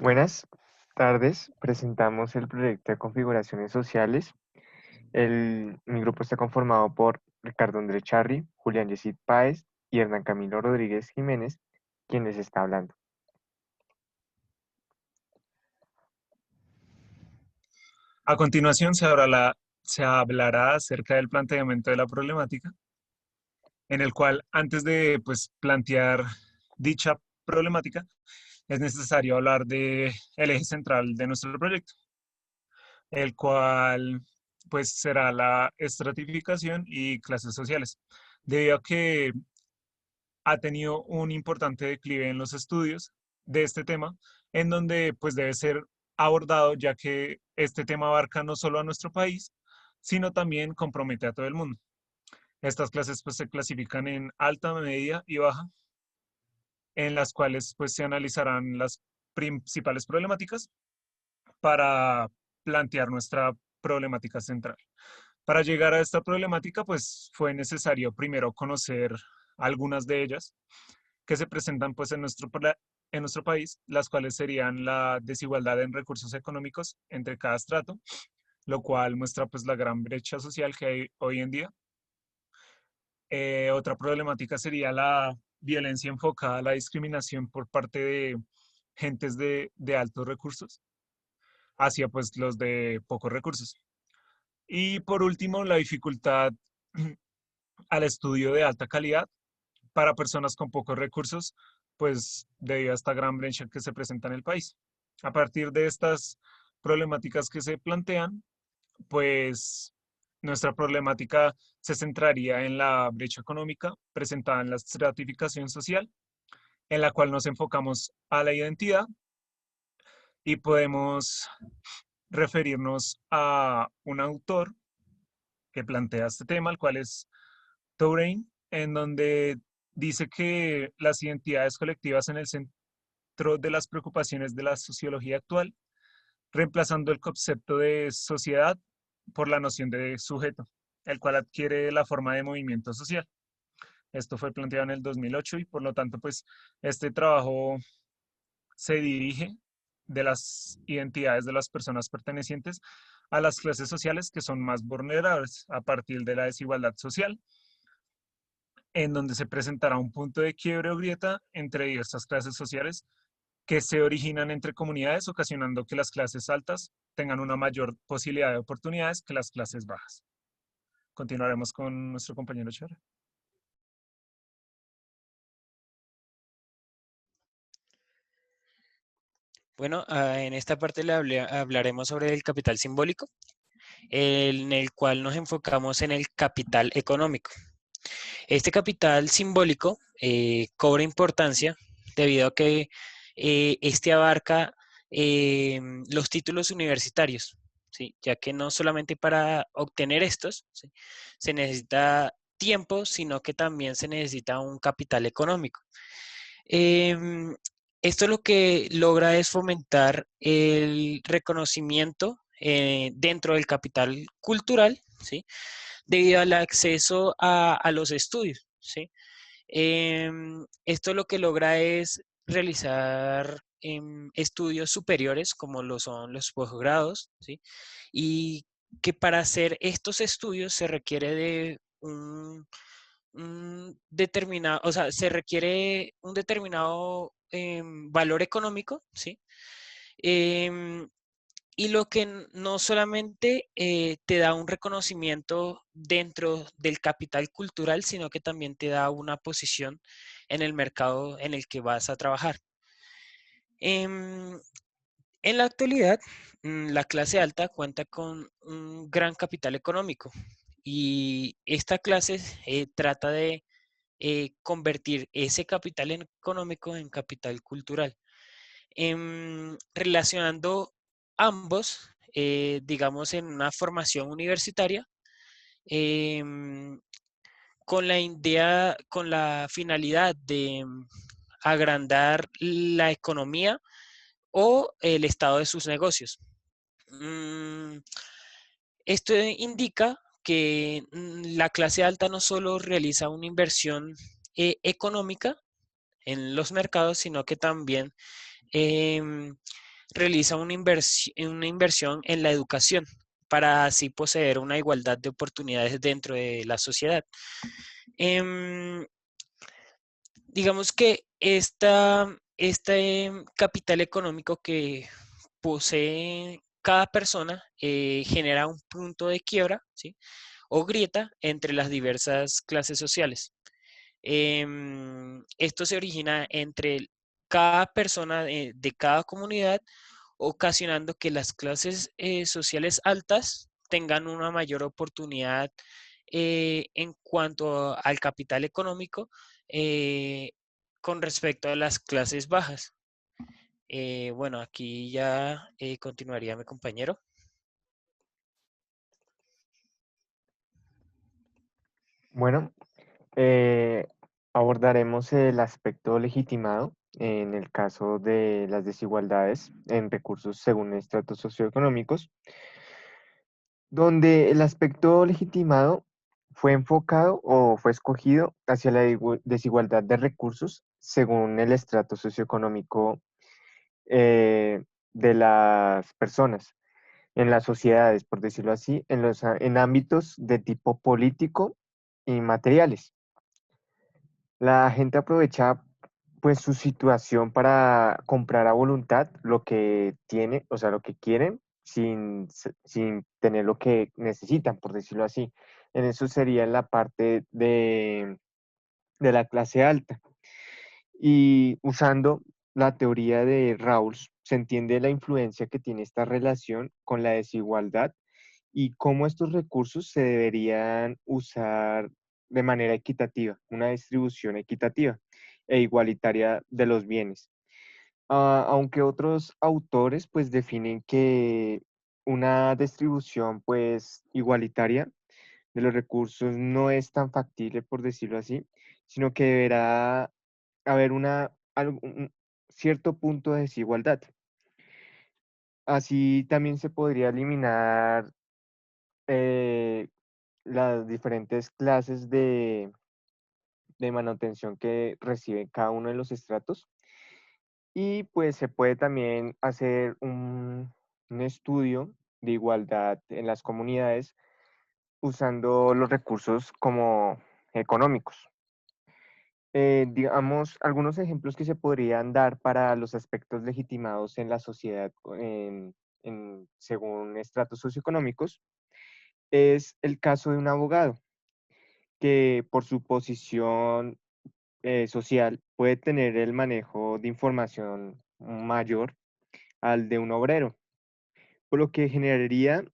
Buenas tardes, presentamos el proyecto de configuraciones sociales. Mi grupo está conformado por Ricardo André Charri, Julián Yesid Páez y Hernán Camilo Rodríguez Jiménez, quien les está hablando. A continuación se hablará acerca del planteamiento de la problemática, en el cual antes de plantear dicha problemática es necesario hablar de el eje central de nuestro proyecto, el cual será la estratificación y clases sociales, debido a que ha tenido un importante declive en los estudios de este tema, en donde debe ser abordado, ya que este tema abarca no solo a nuestro país, sino también compromete a todo el mundo. Estas clases se clasifican en alta, media y baja, en las cuales se analizarán las principales problemáticas para plantear nuestra problemática central. Para llegar a esta problemática, fue necesario primero conocer algunas de ellas que se presentan en nuestro país, las cuales serían la desigualdad en recursos económicos entre cada estrato, lo cual muestra la gran brecha social que hay hoy en día. Otra problemática sería la violencia enfocada a la discriminación por parte de gentes de altos recursos hacia los de pocos recursos. Y por último, la dificultad al estudio de alta calidad para personas con pocos recursos, debido a esta gran brecha que se presenta en el país. A partir de estas problemáticas que se plantean, pues nuestra problemática se centraría en la brecha económica presentada en la estratificación social, en la cual nos enfocamos a la identidad y podemos referirnos a un autor que plantea este tema, el cual es Touraine, en donde dice que las identidades colectivas en el centro de las preocupaciones de la sociología actual, reemplazando el concepto de sociedad por la noción de sujeto, el cual adquiere la forma de movimiento social. Esto fue planteado en el 2008 y por lo tanto, este trabajo se dirige de las identidades de las personas pertenecientes a las clases sociales que son más vulnerables a partir de la desigualdad social, en donde se presentará un punto de quiebre o grieta entre diversas clases sociales que se originan entre comunidades, ocasionando que las clases altas tengan una mayor posibilidad de oportunidades que las clases bajas. Continuaremos con nuestro compañero Char. Bueno, en esta parte hablaremos sobre el capital simbólico, en el cual nos enfocamos en el capital económico. Este capital simbólico cobra importancia debido a que este abarca los títulos universitarios, ¿sí? Ya que no solamente para obtener estos, ¿sí?, se necesita tiempo, sino que también se necesita un capital económico. Em, Esto lo que logra es fomentar el reconocimiento dentro del capital cultural, ¿sí?, debido al acceso a los estudios, ¿sí? Esto lo que logra es realizar estudios superiores, como lo son los posgrados, ¿sí? Y que para hacer estos estudios se requiere de un determinado, o sea, se requiere un determinado valor económico, ¿sí? Em, y lo que no solamente te da un reconocimiento dentro del capital cultural, sino que también te da una posición en el mercado en el que vas a trabajar. Em, en la actualidad, la clase alta cuenta con un gran capital económico y esta clase trata de convertir ese capital económico en capital cultural. Relacionando ambos, digamos, en una formación universitaria, em, con la idea, con la finalidad de agrandar la economía o el estado de sus negocios. Mm, Esto indica que la clase alta no solo realiza una inversión económica en los mercados, sino que también em, realiza una inversión en la educación para así poseer una igualdad de oportunidades dentro de la sociedad. Em, digamos que este capital económico que posee cada persona genera un punto de quiebra, ¿sí? O grieta entre las diversas clases sociales. Esto se origina entre cada persona de cada comunidad, ocasionando que las clases sociales altas tengan una mayor oportunidad en cuanto al capital económico eh, con respecto a las clases bajas. Bueno, aquí ya continuaría mi compañero. Bueno, eh, abordaremos el aspecto legitimado en el caso de las desigualdades en recursos según estratos socioeconómicos, donde el aspecto legitimado fue enfocado o fue escogido hacia la desigualdad de recursos según el estrato socioeconómico de las personas, en las sociedades, por decirlo así, en ámbitos de tipo político y materiales. La gente aprovecha pues su situación para comprar a voluntad lo que tiene, o sea, lo que quieren, sin tener lo que necesitan, por decirlo así. En eso sería la parte de la clase alta. Y usando la teoría de Rawls, se entiende la influencia que tiene esta relación con la desigualdad y cómo estos recursos se deberían usar de manera equitativa, una distribución equitativa e igualitaria de los bienes. Aunque otros autores pues definen que una distribución pues igualitaria de los recursos no es tan factible, por decirlo así, sino que deberá haber un cierto punto de desigualdad. Así también se podría eliminar eh, las diferentes clases de manutención que recibe cada uno de los estratos. Y pues se puede también hacer un estudio de igualdad en las comunidades usando los recursos como económicos. Digamos, algunos ejemplos que se podrían dar para los aspectos legitimados en la sociedad según estratos socioeconómicos es el caso de un abogado que por su posición social puede tener el manejo de información mayor al de un obrero, por lo que generaría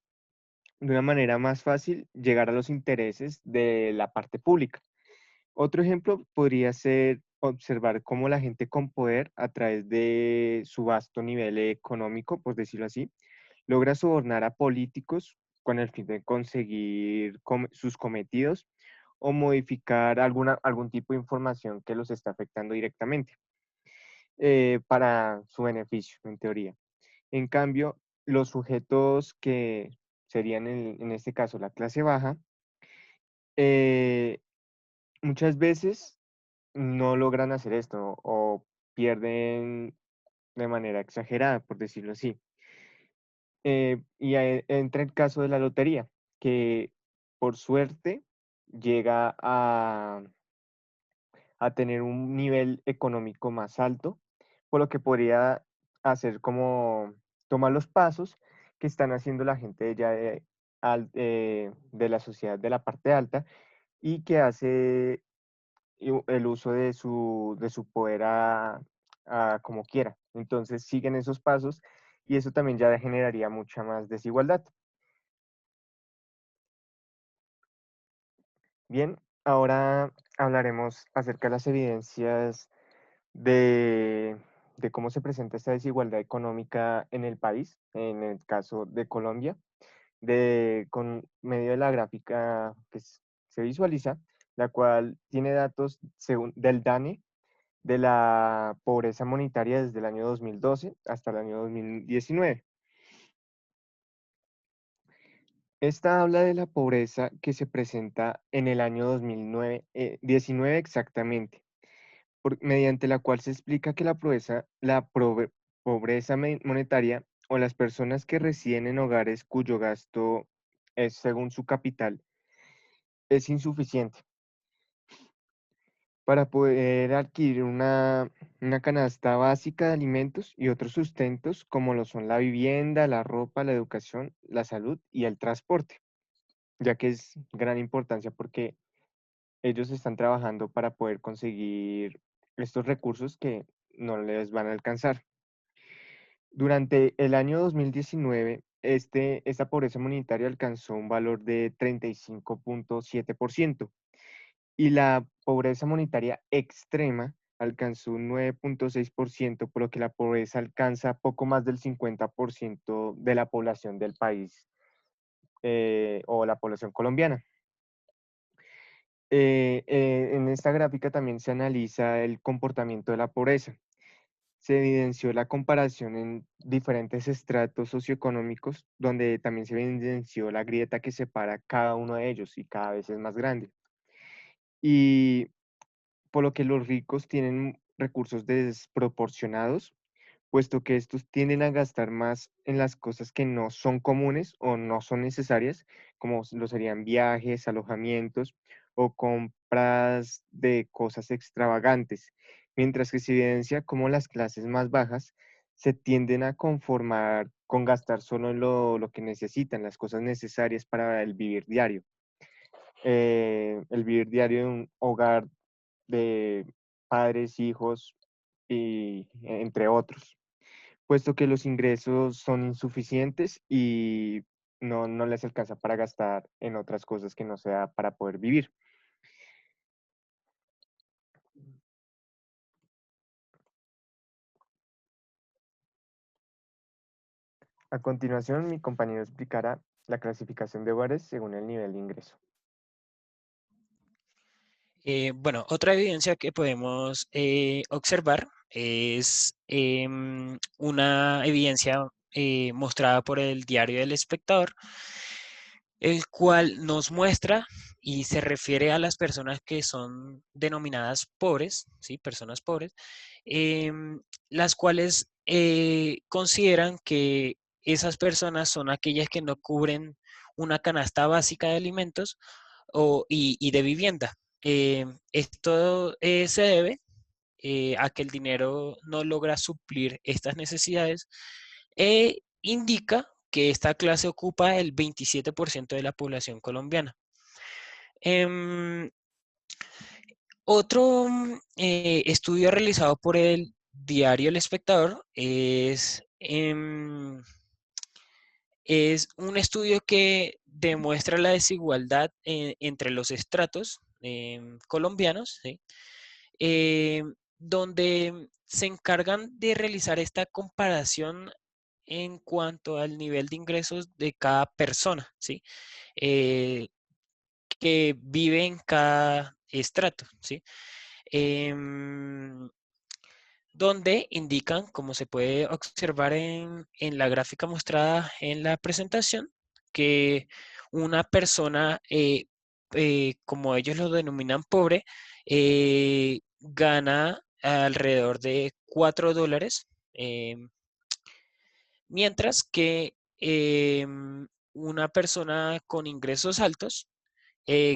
de una manera más fácil llegar a los intereses de la parte pública. Otro ejemplo podría ser observar cómo la gente con poder, a través de su vasto nivel económico, por decirlo así, logra sobornar a políticos con el fin de conseguir sus cometidos o modificar algún tipo de información que los está afectando directamente para su beneficio, en teoría. En cambio, los sujetos que serían en este caso la clase baja, eh, muchas veces no logran hacer esto o pierden de manera exagerada, por decirlo así. Entra el caso de la lotería, que por suerte llega a tener un nivel económico más alto, por lo que podría hacer como tomar los pasos que están haciendo la gente ya de la sociedad de la parte alta y que hace el uso de su poder a como quiera. Entonces siguen esos pasos y eso también ya generaría mucha más desigualdad. Bien, ahora hablaremos acerca de las evidencias de, de cómo se presenta esta desigualdad económica en el país, en el caso de Colombia, con medio de la gráfica que se visualiza, la cual tiene datos del DANE de la pobreza monetaria desde el año 2012 hasta el año 2019. Esta habla de la pobreza que se presenta en el año 2009, 19 exactamente, mediante la cual se explica que la pobreza monetaria o las personas que residen en hogares cuyo gasto es según su capital es insuficiente para poder adquirir una canasta básica de alimentos y otros sustentos como lo son la vivienda, la ropa, la educación, la salud y el transporte, ya que es gran importancia porque ellos están trabajando para poder conseguir estos recursos que no les van a alcanzar. Durante el año 2019, esta pobreza monetaria alcanzó un valor de 35,7% y la pobreza monetaria extrema alcanzó un 9,6%, por lo que la pobreza alcanza poco más del 50% de la población del país o la población colombiana. En esta gráfica también se analiza el comportamiento de la pobreza. Se evidenció la comparación en diferentes estratos socioeconómicos, donde también se evidenció la grieta que separa cada uno de ellos y cada vez es más grande. Y por lo que los ricos tienen recursos desproporcionados, puesto que estos tienden a gastar más en las cosas que no son comunes o no son necesarias, como lo serían viajes, alojamientos o compras de cosas extravagantes, mientras que se evidencia cómo las clases más bajas se tienden a conformar con gastar solo en lo que necesitan, las cosas necesarias para el vivir diario. El vivir diario en un hogar de padres, hijos y entre otros, puesto que los ingresos son insuficientes y no les alcanza para gastar en otras cosas que no sea para poder vivir. A continuación, mi compañero explicará la clasificación de hogares según el nivel de ingreso. Bueno, otra evidencia que podemos observar es una evidencia mostrada por el diario El Espectador, el cual nos muestra y se refiere a las personas que son denominadas pobres, ¿sí? Personas pobres, las cuales consideran que esas personas son aquellas que no cubren una canasta básica de alimentos y de vivienda. Esto se debe a que el dinero no logra suplir estas necesidades e indica que esta clase ocupa el 27% de la población colombiana. Em, Otro estudio realizado por el diario El Espectador es un estudio que demuestra la desigualdad entre los estratos colombianos, ¿sí? Donde se encargan de realizar esta comparación en cuanto al nivel de ingresos de cada persona, ¿sí? Eh, que vive en cada estrato, ¿sí? Em, donde indican, como se puede observar en la gráfica mostrada en la presentación, que una persona, como ellos lo denominan pobre, gana alrededor de $4, mientras que una persona con ingresos altos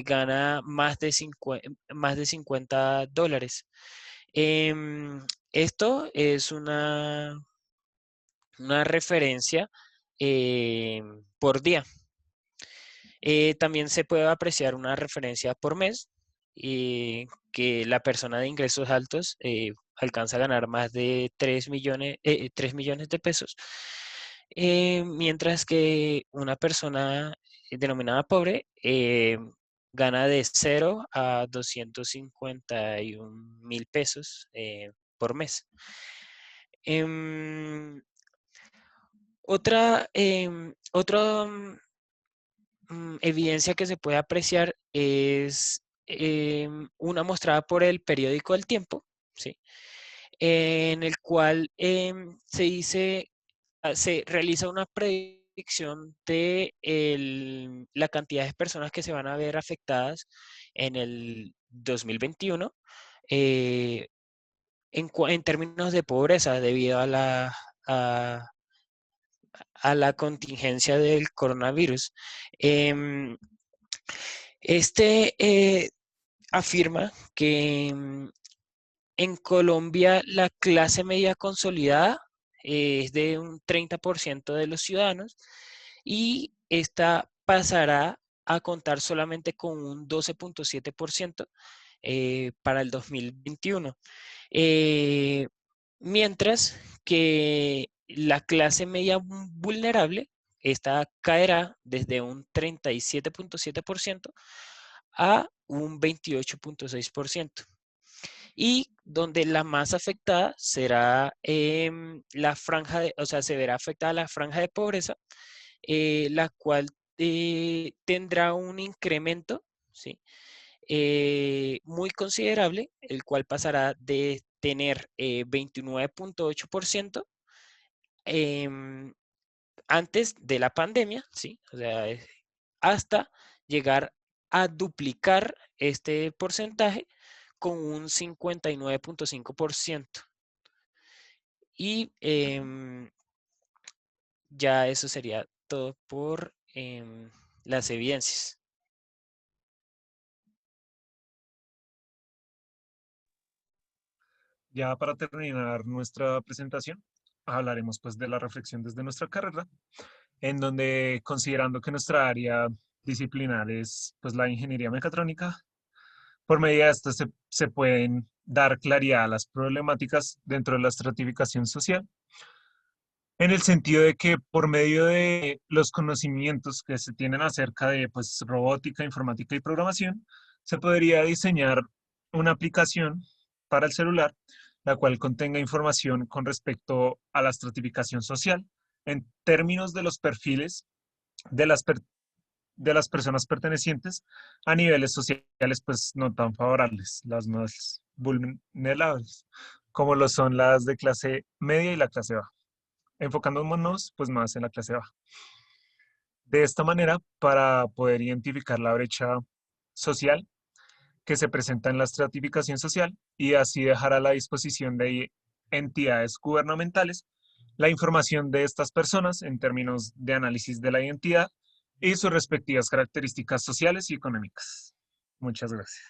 gana más de $50. Esto es una referencia por día. También se puede apreciar una referencia por mes, que la persona de ingresos altos alcanza a ganar más de 3 millones de pesos, mientras que una persona denominada pobre gana de 0 a 251 mil pesos por mes. Em, otra evidencia que se puede apreciar es una mostrada por el periódico El Tiempo, ¿sí? En el cual se realiza una predicción de la cantidad de personas que se van a ver afectadas en el 2021 en términos de pobreza debido a la contingencia del coronavirus. Em, afirma que en Colombia la clase media consolidada es de un 30% de los ciudadanos y esta pasará a contar solamente con un 12.7% para el 2021. Eh, Mientras que la clase media vulnerable, esta caerá desde un 37.7% a un 28.6%. Y donde la más afectada será la franja o sea, se verá afectada la franja de pobreza, la cual tendrá un incremento, ¿sí? Muy considerable, el cual pasará de tener 29.8% antes de la pandemia, ¿sí? O sea, hasta llegar a duplicar este porcentaje con un 59.5%. Y ya eso sería todo por las evidencias. Ya para terminar nuestra presentación, hablaremos pues de la reflexión desde nuestra carrera, en donde considerando que nuestra área disciplinar es pues la ingeniería mecatrónica, por medio de esto se pueden dar claridad a las problemáticas dentro de la estratificación social, en el sentido de que por medio de los conocimientos que se tienen acerca de pues, robótica, informática y programación, se podría diseñar una aplicación para el celular, la cual contenga información con respecto a la estratificación social en términos de los perfiles de de las personas pertenecientes a niveles sociales pues no tan favorables, las más vulnerables, como lo son las de clase media y la clase baja, enfocándonos pues más en la clase baja. De esta manera, para poder identificar la brecha social que se presenta en la estratificación social y así dejar a la disposición de entidades gubernamentales la información de estas personas en términos de análisis de la identidad y sus respectivas características sociales y económicas. Muchas gracias.